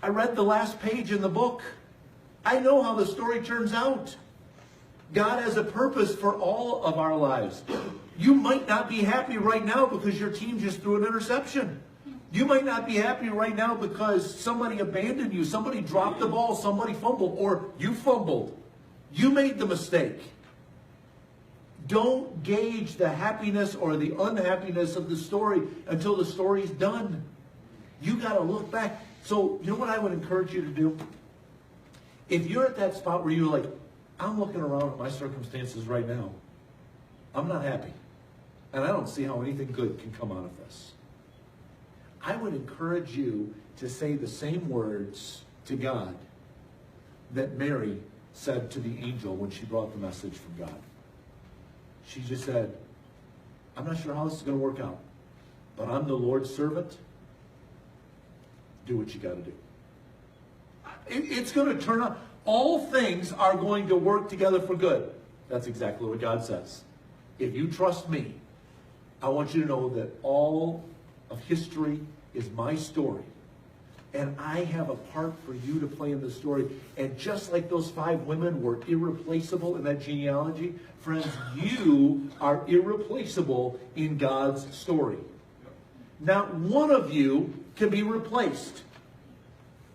I read the last page in the book. I know how the story turns out. God has a purpose for all of our lives. You might not be happy right now because your team just threw an interception. You might not be happy right now because somebody abandoned you, somebody dropped the ball, somebody fumbled, or you fumbled. You made the mistake. Don't gauge the happiness or the unhappiness of the story until the story's done. You got to look back. So, you know what I would encourage you to do? If you're at that spot where you're like, I'm looking around at my circumstances right now. I'm not happy. And I don't see how anything good can come out of this. I would encourage you to say the same words to God that Mary said to the angel when she brought the message from God. She just said, I'm not sure how this is going to work out, but I'm the Lord's servant. Do what you got to do. It's going to turn out. All things are going to work together for good. That's exactly what God says. If you trust me, I want you to know that all of history is my story. And I have a part for you to play in the story. And just like those 5 women were irreplaceable in that genealogy, friends, you are irreplaceable in God's story. Not one of you can be replaced.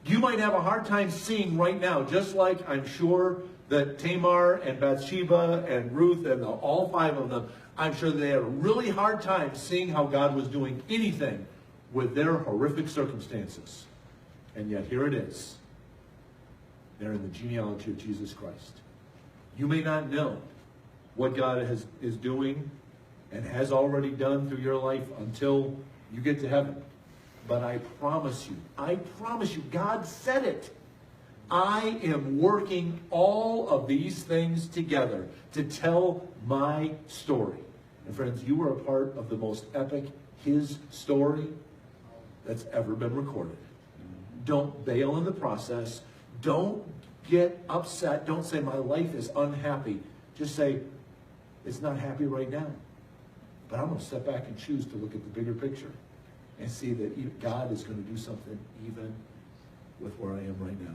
You might have a hard time seeing right now, just like I'm sure that Tamar and Bathsheba and Ruth and all 5 of them, I'm sure they had a really hard time seeing how God was doing anything with their horrific circumstances. And yet here it is. They're in the genealogy of Jesus Christ. You may not know what God is doing and has already done through your life until you get to heaven. But I promise you, God said it. I am working all of these things together to tell my story. And friends, you are a part of the most epic His story that's ever been recorded. Don't bail in the process. Don't get upset. Don't say, my life is unhappy. Just say, it's not happy right now. But I'm going to step back and choose to look at the bigger picture and see that God is going to do something even with where I am right now.